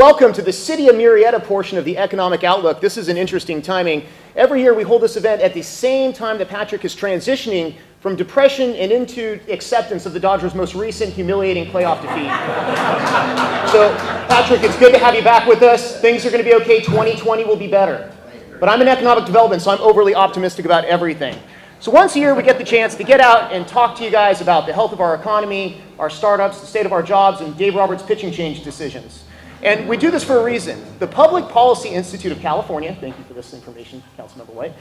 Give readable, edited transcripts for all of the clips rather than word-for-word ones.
welcome to the City of Murrieta portion of the Economic Outlook. This is an interesting timing. Every year we hold this event at the same time that Patrick is transitioning from depression and into acceptance of the Dodgers' most recent humiliating playoff defeat. So, Patrick, it's good to have you back with us. Things are going to be okay. 2020 will be better. But I'm in economic development, so I'm overly optimistic about everything. So once a year, we get the chance to get out and talk to you guys about the health of our economy, our startups, the state of our jobs, and Dave Roberts' pitching change decisions. And we do this for a reason. The Public Policy Institute of California, thank you for this information, Councilmember White,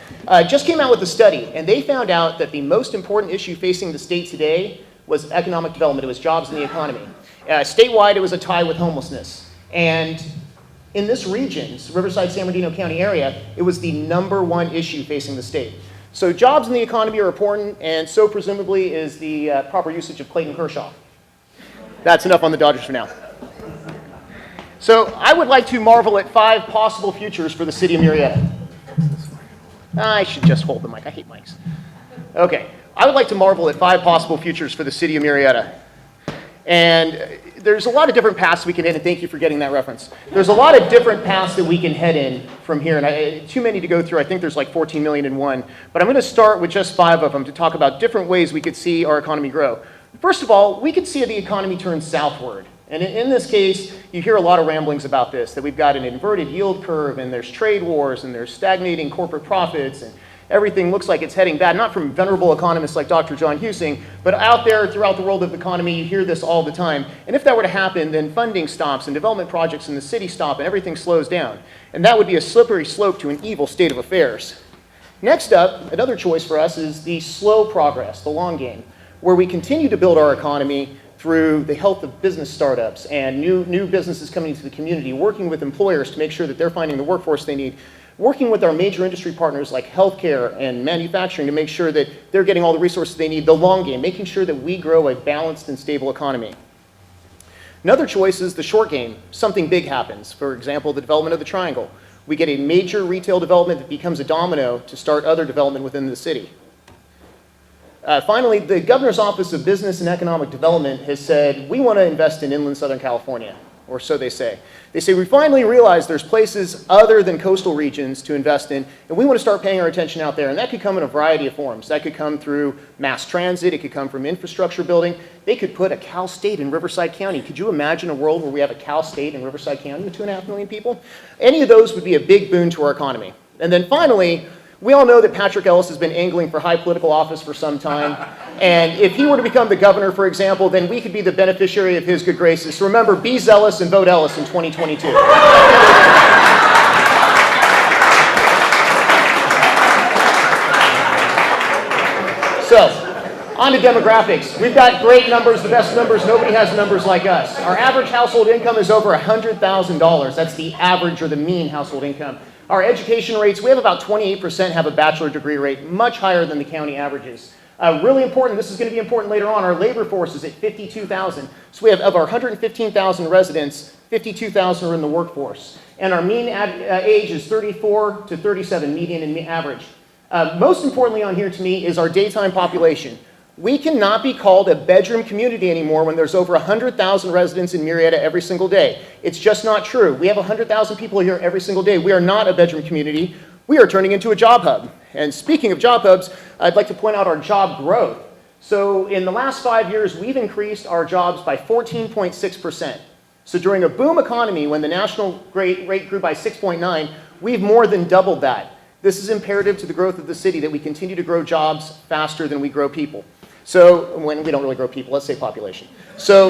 just came out with a study, and they found out that the most important issue facing the state today was economic development. It was jobs in the economy. Statewide, it was a tie with homelessness. And in this region, Riverside, San Bernardino County area, it was the #1 issue facing the state. So jobs in the economy are important, and so presumably is the proper usage of Clayton Kershaw. That's enough on the Dodgers for now. So I would like to marvel at 5 possible futures for the city of Murrieta. I should just hold the mic. I hate mics. Okay. I would like to marvel at 5 possible futures for the city of Murrieta. And there's a lot of different paths we can hit, and thank you for getting that reference. There's a lot of different paths that we can head in from here, and too many to go through. I think there's like 14 million in one. But I'm going to start with just 5 of them to talk about different ways we could see our economy grow. First of all, we could see the economy turn southward. And in this case, you hear a lot of ramblings about this, that we've got an inverted yield curve, and there's trade wars, and there's stagnating corporate profits, and everything looks like it's heading bad, not from venerable economists like Dr. John Husing, but out there throughout the world of the economy, you hear this all the time. And if that were to happen, then funding stops, and development projects in the city stop, and everything slows down. And that would be a slippery slope to an evil state of affairs. Next up, another choice for us is the slow progress, the long game, where we continue to build our economy through the health of business startups and new businesses coming into the community, working with employers to make sure that they're finding the workforce they need, working with our major industry partners like healthcare and manufacturing to make sure that they're getting all the resources they need, the long game, making sure that we grow a balanced and stable economy. Another choice is the short game. Something big happens. For example, the development of the Triangle. We get a major retail development that becomes a domino to start other development within the city. Finally, the Governor's Office of Business and Economic Development has said, we want to invest in inland Southern California, or so they say. They say, we finally realize there's places other than coastal regions to invest in, and we want to start paying our attention out there. And that could come in a variety of forms. That could come through mass transit. It could come from infrastructure building. They could put a Cal State in Riverside County. Could you imagine a world where we have a Cal State in Riverside County with 2.5 million people? Any of those would be a big boon to our economy. And then finally, we all know that Patrick Ellis has been angling for high political office for some time. And if he were to become the governor, for example, then we could be the beneficiary of his good graces. So remember, be zealous and vote Ellis in 2022. So, on to demographics. We've got great numbers, the best numbers. Nobody has numbers like us. Our average household income is over $100,000. That's the average or the mean household income. Our education rates, we have about 28% have a bachelor degree rate, much higher than the county averages. Really important, this is going to be important later on, our labor force is at 52,000. So we have, of our 115,000 residents, 52,000 are in the workforce. And our mean age is 34 to 37, median and average. Most importantly on here to me is our daytime population. We cannot be called a bedroom community anymore when there's over 100,000 residents in Murrieta every single day. It's just not true. We have 100,000 people here every single day. We are not a bedroom community. We are turning into a job hub. And speaking of job hubs, I'd like to point out our job growth. So in the last 5 years, we've increased our jobs by 14.6%. So during a boom economy, when the national rate grew by 6.9, we've more than doubled that. This is imperative to the growth of the city, that we continue to grow jobs faster than we grow people. So, when we don't really grow people, let's say population. So,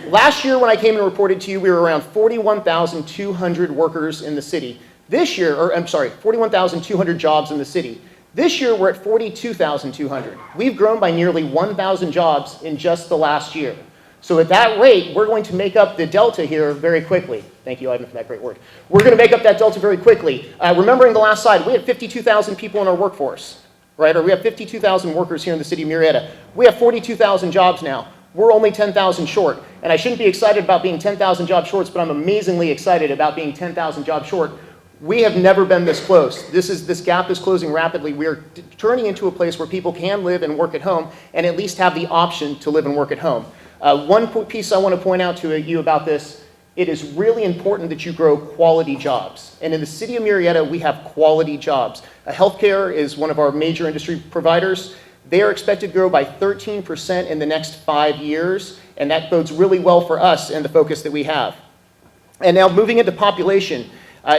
last year when I came and reported to you, we were around 41,200 workers in the city. This year, or I'm sorry, 41,200 jobs in the city. This year, we're at 42,200. We've grown by nearly 1,000 jobs in just the last year. So at that rate, we're going to make up the delta here very quickly. Thank you, Ivan, for that great word. We're going to make up that delta very quickly. Remembering the last slide, we had 52,000 people in our workforce. Right? Or we have 52,000 workers here in the city of Murrieta. We have 42,000 jobs now. We're only 10,000 short. And I shouldn't be excited about being 10,000 jobs short, but I'm amazingly excited about being 10,000 jobs short. We have never been this close. This gap is closing rapidly. We are turning into a place where people can live and work at home and at least have the option to live and work at home. Piece I want to point out to you about this, it is really important that you grow quality jobs. And in the city of Murrieta, we have quality jobs. Healthcare is one of our major industry providers. They are expected to grow by 13% in the next 5 years, and that bodes really well for us and the focus that we have. And now moving into population.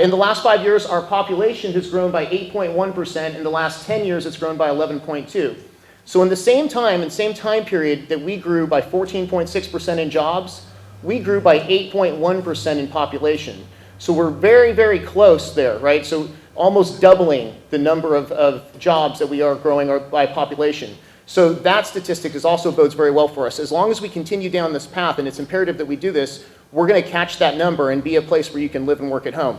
In the last 5 years, our population has grown by 8.1%. In the last 10 years, it's grown by 11.2%. So in the same time period that we grew by 14.6% in jobs, we grew by 8.1% in population. So we're very, very close there, right? So almost doubling the number of jobs that we are growing by population. So that statistic also bodes very well for us. As long as we continue down this path, and it's imperative that we do this, we're going to catch that number and be a place where you can live and work at home.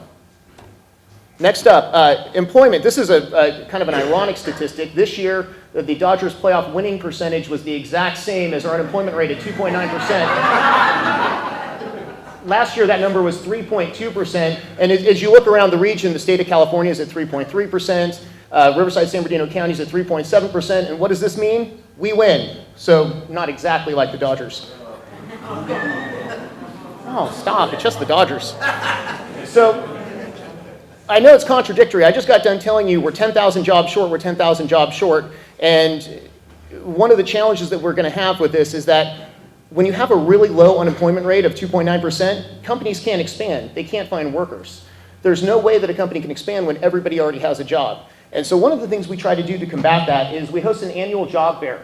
Next up, employment. This is a kind of an ironic statistic. This year, the Dodgers playoff winning percentage was the exact same as our unemployment rate at 2.9%. Last year, that number was 3.2%. And as you look around the region, the state of California is at 3.3%. Riverside, San Bernardino County is at 3.7%. And what does this mean? We win. So not exactly like the Dodgers. Oh, stop. It's just the Dodgers. So I know it's contradictory. I just got done telling you we're 10,000 jobs short, we're 10,000 jobs short. And one of the challenges that we're going to have with this is that when you have a really low unemployment rate of 2.9%, companies can't expand. They can't find workers. There's no way that a company can expand when everybody already has a job. And so one of the things we try to do to combat that is we host an annual job fair.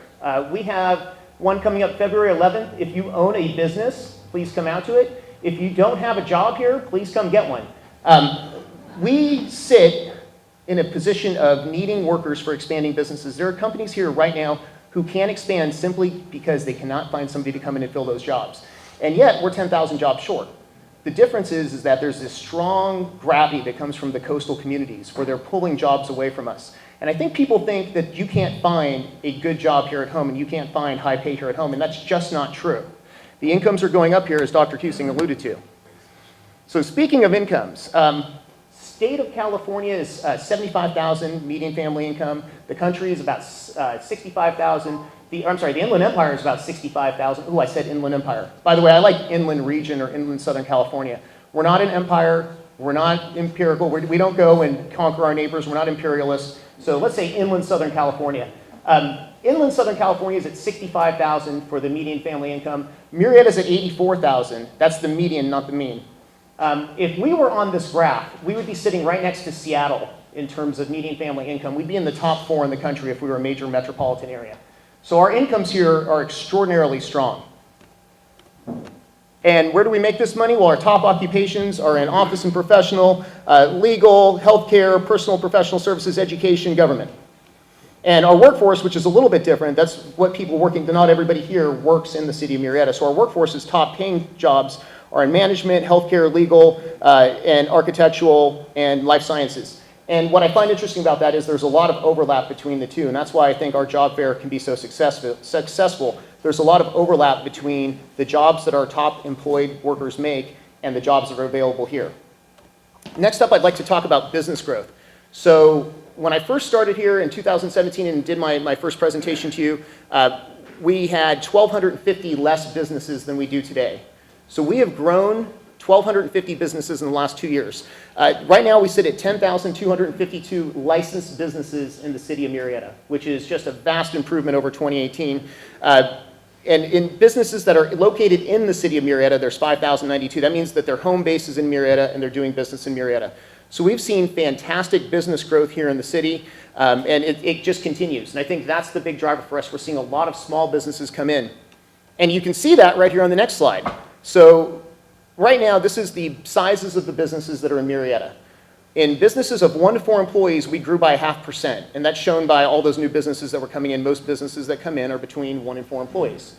We have one coming up February 11th. If you own a business, please come out to it. If you don't have a job here, please come get one. We sit in a position of needing workers for expanding businesses. There are companies here right now who can't expand simply because they cannot find somebody to come in and fill those jobs. And yet, we're 10,000 jobs short. The difference is that there's this strong gravity that comes from the coastal communities where they're pulling jobs away from us. And I think people think that you can't find a good job here at home and you can't find high pay here at home, and that's just not true. The incomes are going up here, as Dr. Kusing alluded to. So speaking of incomes, state of California is 75,000 median family income. The country is about 65,000. The Inland Empire is about 65,000. Ooh, I said Inland Empire. By the way, I like Inland Region or Inland Southern California. We're not an empire. We're not empirical. We don't go and conquer our neighbors. We're not imperialists. So let's say Inland Southern California. Inland Southern California is at 65,000 for the median family income. Murrieta is at 84,000. That's the median, not the mean. If we were on this graph, we would be sitting right next to Seattle in terms of median family income. We'd be in the top 4 in the country if we were a major metropolitan area. So our incomes here are extraordinarily strong. And where do we make this money? Well, our top occupations are in office and professional, legal, healthcare, personal professional services, education, government. And our workforce, which is a little bit different, that's what people working, not everybody here works in the city of Murrieta. So our workforce's top paying jobs are in management, healthcare, legal, and architectural, and life sciences. And what I find interesting about that is there's a lot of overlap between the two, and that's why I think our job fair can be so successful. There's a lot of overlap between the jobs that our top employed workers make and the jobs that are available here. Next up, I'd like to talk about business growth. So when I first started here in 2017 and did my first presentation to you, we had 1,250 less businesses than we do today. So we have grown 1,250 businesses in the last 2 years. Right now we sit at 10,252 licensed businesses in the city of Murrieta, which is just a vast improvement over 2018. And in businesses that are located in the city of Murrieta, there's 5,092. That means that their home base is in Murrieta and they're doing business in Murrieta. So we've seen fantastic business growth here in the city, and it just continues. And I think that's the big driver for us. We're seeing a lot of small businesses come in. And you can see that right here on the next slide. So right now, this is the sizes of the businesses that are in Murrieta. In businesses of 1 to 4 employees, we grew by 0.5%, and that's shown by all those new businesses that were coming in. Most businesses that come in are between 1 and 4 employees.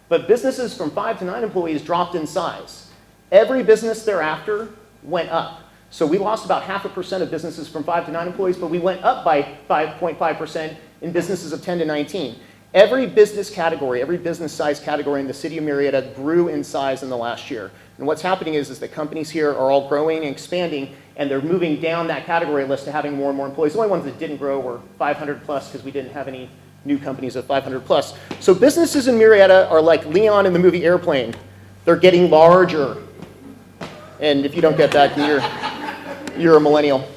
But businesses from 5 to 9 employees dropped in size. Every business thereafter went up. So we lost about 0.5% of businesses from 5 to 9 employees, but we went up by 5.5% in businesses of 10 to 19. Every business category, every business size category in the city of Murrieta grew in size in the last year. And what's happening is the companies here are all growing and expanding, and they're moving down that category list to having more and more employees. The only ones that didn't grow were 500 plus because we didn't have any new companies of 500 plus. So businesses in Murrieta are like Leon in the movie Airplane. They're getting larger. And if you don't get that, you're a millennial.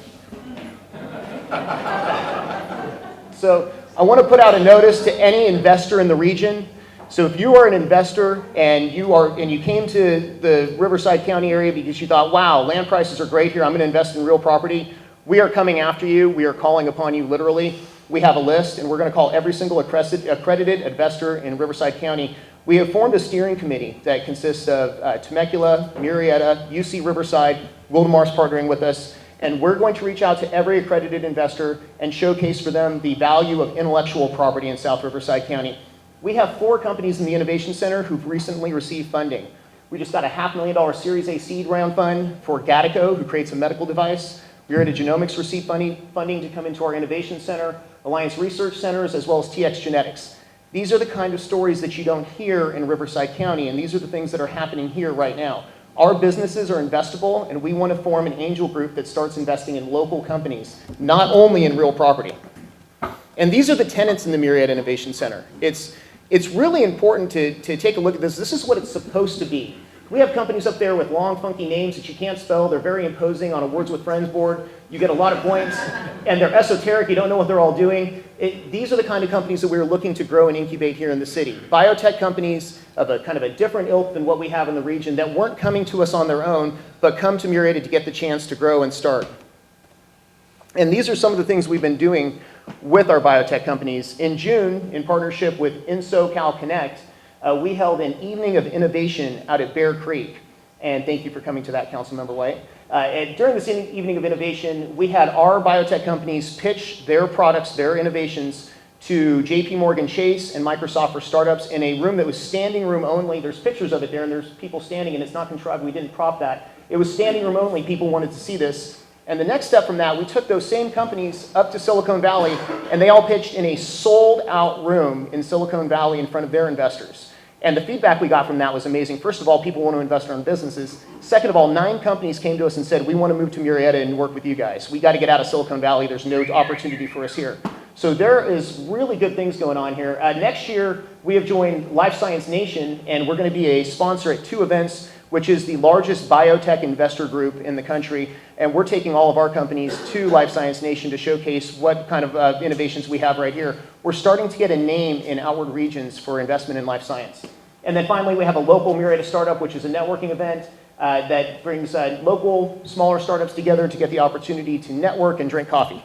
So I want to put out a notice to any investor in the region. So if you are an investor and you came to the Riverside County area because you thought, wow, land prices are great here, I'm going to invest in real property, we are coming after you. We are calling upon you literally. We have a list, and we're going to call every single accredited investor in Riverside County. We have formed a steering committee that consists of Temecula, Murrieta, UC Riverside, Wildemar's partnering with us, and we're going to reach out to every accredited investor and showcase for them the value of intellectual property in South Riverside County. We have 4 companies in the Innovation Center who've recently received funding. We just got a $500,000 Series A seed round fund for Gatico, who creates a medical device. Murrieta Genomics received funding to come into our Innovation Center, Alliance Research Centers, as well as TX Genetics. These are the kind of stories that you don't hear in Riverside County, and these are the things that are happening here right now. Our businesses are investable, and we want to form an angel group that starts investing in local companies, not only in real property. And these are the tenants in the Murrieta Innovation Center. It's really important to take a look at this. This is what it's supposed to be. We have companies up there with long, funky names that you can't spell. They're very imposing on a Words with Friends board. You get a lot of points, and they're esoteric. You don't know what they're all doing. These are the kind of companies that we're looking to grow and incubate here in the city. Biotech companies of a kind of a different ilk than what we have in the region that weren't coming to us on their own, but come to Murrieta to get the chance to grow and start. And these are some of the things we've been doing with our biotech companies. In June, in partnership with InSoCal Connect, we held an evening of innovation out at Bear Creek. And thank you for coming to that, Councilmember White. And during this evening of innovation, we had our biotech companies pitch their products, their innovations, to JP Morgan Chase and Microsoft for startups in a room that was standing room only. There's pictures of it there, and there's people standing, and it's not contrived. We didn't prop that. It was standing room only. People wanted to see this. And the next step from that, we took those same companies up to Silicon Valley, and they all pitched in a sold-out room in Silicon Valley in front of their investors. And the feedback we got from that was amazing. First of all, people want to invest in our businesses. Second of all, 9 companies came to us and said, we want to move to Murrieta and work with you guys. We got to get out of Silicon Valley. There's no opportunity for us here. So there is really good things going on here. Next year, we have joined Life Science Nation, and we're going to be a sponsor at 2 events, which is the largest biotech investor group in the country. And we're taking all of our companies to Life Science Nation to showcase what kind of innovations we have right here. We're starting to get a name in outward regions for investment in life science. And then finally, we have a local Murrieta startup, which is a networking event that brings local, smaller startups together to get the opportunity to network and drink coffee.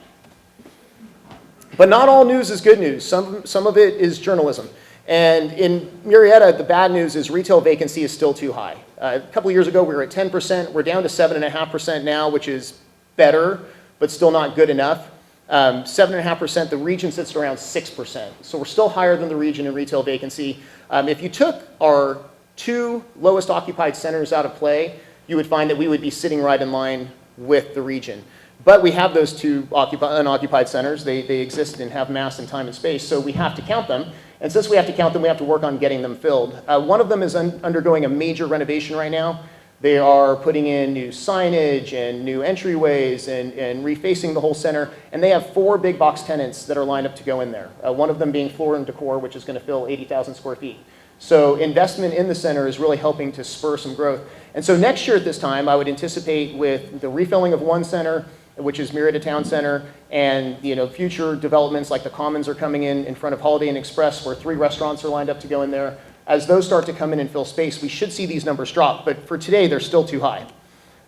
But not all news is good news. Some of it is journalism. And in Murrieta, the bad news is retail vacancy is still too high. A couple of years ago, we were at 10%. We're down to 7.5% now, which is better, but still not good enough. 7.5%, the region sits around 6%. So we're still higher than the region in retail vacancy. If you took our 2 lowest occupied centers out of play, you would find that we would be sitting right in line with the region. But we have those 2 unoccupied centers. They exist and have mass and time and space, so we have to count them. And since we have to count them, we have to work on getting them filled. One of them is undergoing a major renovation right now. They are putting in new signage and new entryways and refacing the whole center. And they have 4 big box tenants that are lined up to go in there. One of them being Floor and Decor, which is going to fill 80,000 square feet. So investment in the center is really helping to spur some growth. And so next year at this time, I would anticipate with the refilling of one center, which is Murrieta Town Center, and future developments like the Commons are coming in front of Holiday Inn Express, where 3 restaurants are lined up to go in there. As those start to come in and fill space, we should see these numbers drop, but for today, they're still too high.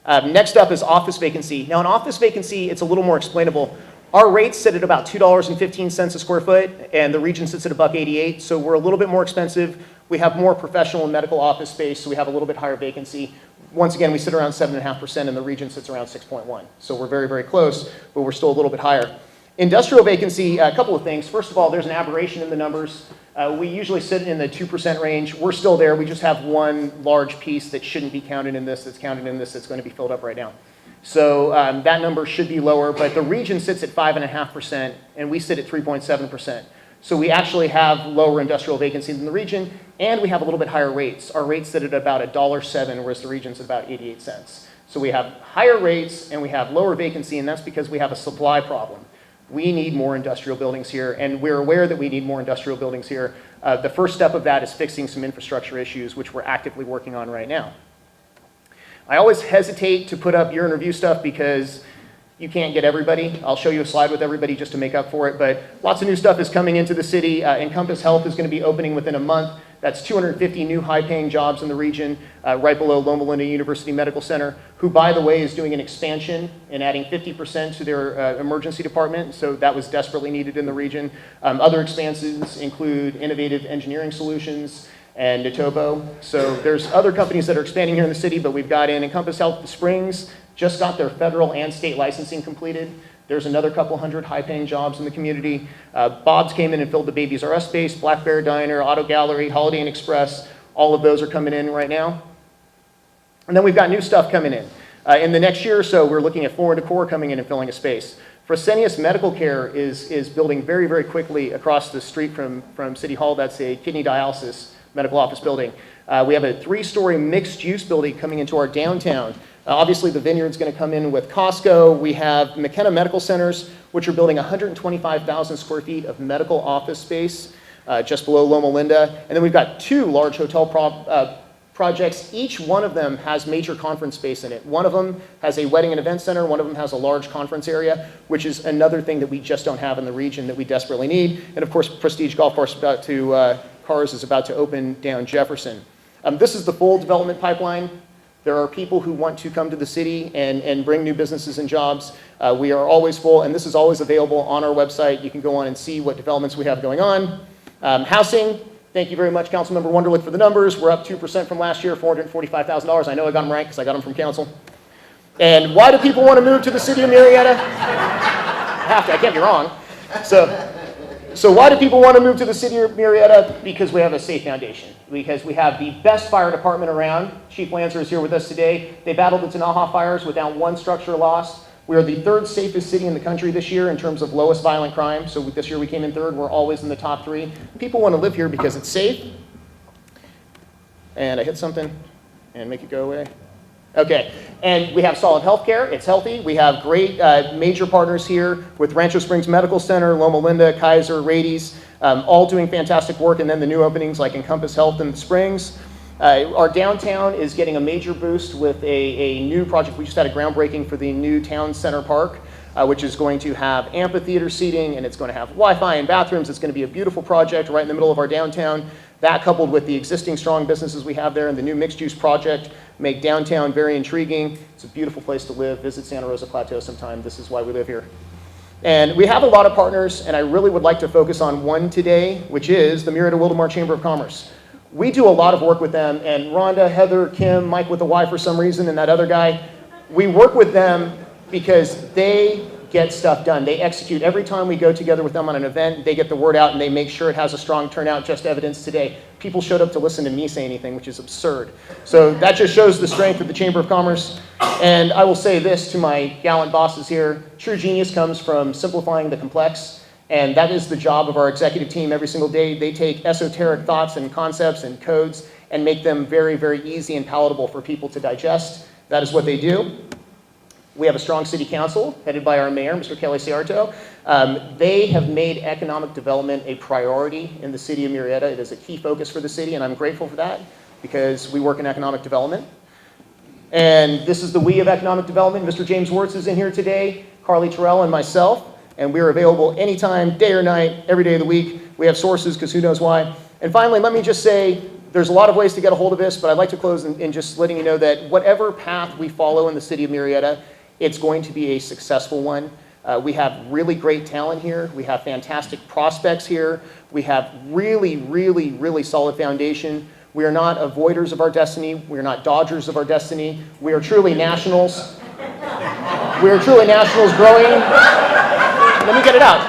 Next up is office vacancy. Now in office vacancy, it's a little more explainable. Our rates sit at about $2.15 a square foot, and the region sits at $1.88, so we're a little bit more expensive. We have more professional and medical office space, so we have a little bit higher vacancy. Once again, we sit around 7.5%, and the region sits around 6.1%. So we're very, very close, but we're still a little bit higher. Industrial vacancy, a couple of things. First of all, there's an aberration in the numbers. We usually sit in the 2% range. We're still there. We just have one large piece that shouldn't be counted in this, that's counted in this, that's going to be filled up right now. So that number should be lower, but the region sits at 5.5%, and we sit at 3.7%. So we actually have lower industrial vacancy than the region, and we have a little bit higher rates. Our rates sit at about $1.07, whereas the region's at about 88 cents. So we have higher rates, and we have lower vacancy, and that's because we have a supply problem. We need more industrial buildings here, and we're aware that we need more industrial buildings here. The first step of that is fixing some infrastructure issues, which we're actively working on right now. I always hesitate to put up year in review stuff because you can't get everybody. I'll show you a slide with everybody just to make up for it, but lots of new stuff is coming into the city. Encompass Health is going to be opening within a month. That's 250 new high-paying jobs in the region, right below Loma Linda University Medical Center, who, by the way, is doing an expansion and adding 50% to their emergency department, so that was desperately needed in the region. Other expansions include Innovative Engineering Solutions and Nitobo. So there's other companies that are expanding here in the city, but we've got in Encompass Health Springs, just got their federal and state licensing completed. There's another couple hundred high-paying jobs in the community. Bob's came in and filled the Babies R Us space, Black Bear Diner, Auto Gallery, Holiday Inn Express. All of those are coming in right now. And then we've got new stuff coming in. In the next year or so, we're looking at Floor & Decor coming in and filling a space. Fresenius Medical Care is building very, very quickly across the street from City Hall. That's a kidney dialysis medical office building. We have a 3-story mixed-use building coming into our downtown. Obviously, the Vineyard's going to come in with Costco. We have McKenna Medical Centers, which are building 125,000 square feet of medical office space just below Loma Linda. And then we've got 2 large hotel projects. Each one of them has major conference space in it. One of them has a wedding and event center. One of them has a large conference area, which is another thing that we just don't have in the region that we desperately need. And of course, Prestige Golf Course Cars is about to open down Jefferson. This is the full development pipeline. There are people who want to come to the city and bring new businesses and jobs. We are always full, and this is always available on our website. You can go on and see what developments we have going on. Housing, thank you very much, Councilmember Wunderlich, for the numbers. We're up 2% from last year, $445,000. I know I got them right because I got them from council. And why do people want to move to the city of Murrieta? I can't be wrong. So why do people want to move to the city of Murrieta? Because we have a safe foundation. Because we have the best fire department around. Chief Lancer is here with us today. They battled the Tanaha fires without one structure lost. We are the 3rd safest city in the country this year in terms of lowest violent crime. So this year we came in 3rd. We're always in the top 3. People want to live here because it's safe. And I hit something and make it go away. Okay, and we have solid health care. It's healthy. We have great major partners here with Rancho Springs Medical Center, Loma Linda, Kaiser, Rades, all doing fantastic work, and then the new openings like Encompass Health in the Springs. Our downtown is getting a major boost with a new project. We just had a groundbreaking for the new town center park, which is going to have amphitheater seating, and it's going to have Wi-Fi and bathrooms. It's going to be a beautiful project right in the middle of our downtown. That, coupled with the existing strong businesses we have there and the new mixed-use project, make downtown very intriguing. It's a beautiful place to live. Visit Santa Rosa Plateau sometime. This is why we live here. And we have a lot of partners, and I really would like to focus on one today, which is the Murrieta-Wildomar Chamber of Commerce. We do a lot of work with them, and Rhonda, Heather, Kim, Mike with a Y for some reason, and that other guy, we work with them because they get stuff done. They execute. Every time we go together with them on an event, they get the word out and they make sure it has a strong turnout. Just evidence today. People showed up to listen to me say anything, which is absurd. So that just shows the strength of the Chamber of Commerce. And I will say this to my gallant bosses here. True genius comes from simplifying the complex. And that is the job of our executive team every single day. They take esoteric thoughts and concepts and codes and make them very, very easy and palatable for people to digest. That is what they do. We have a strong city council headed by our mayor, Mr. Kelly Ciarto. They have made economic development a priority in the city of Murrieta. It is a key focus for the city, and I'm grateful for that because we work in economic development. And this is the we of economic development. Mr. James Wirtz is in here today, Carly Terrell, and myself. And we're available anytime, day or night, every day of the week. We have sources because who knows why. And finally, let me just say, there's a lot of ways to get a hold of this, but I'd like to close in just letting you know that whatever path we follow in the city of Murrieta, it's going to be a successful one. We have really great talent here. We have fantastic prospects here. We have really, really, really solid foundation. We are not avoiders of our destiny. We are not dodgers of our destiny. We are truly nationals. We are truly nationals growing. Let me get it out.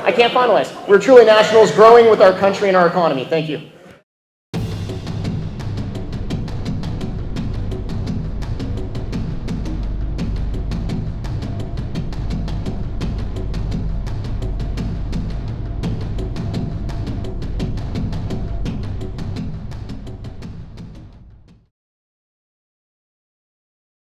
I can't finalize. We're truly nationals growing with our country and our economy. Thank you.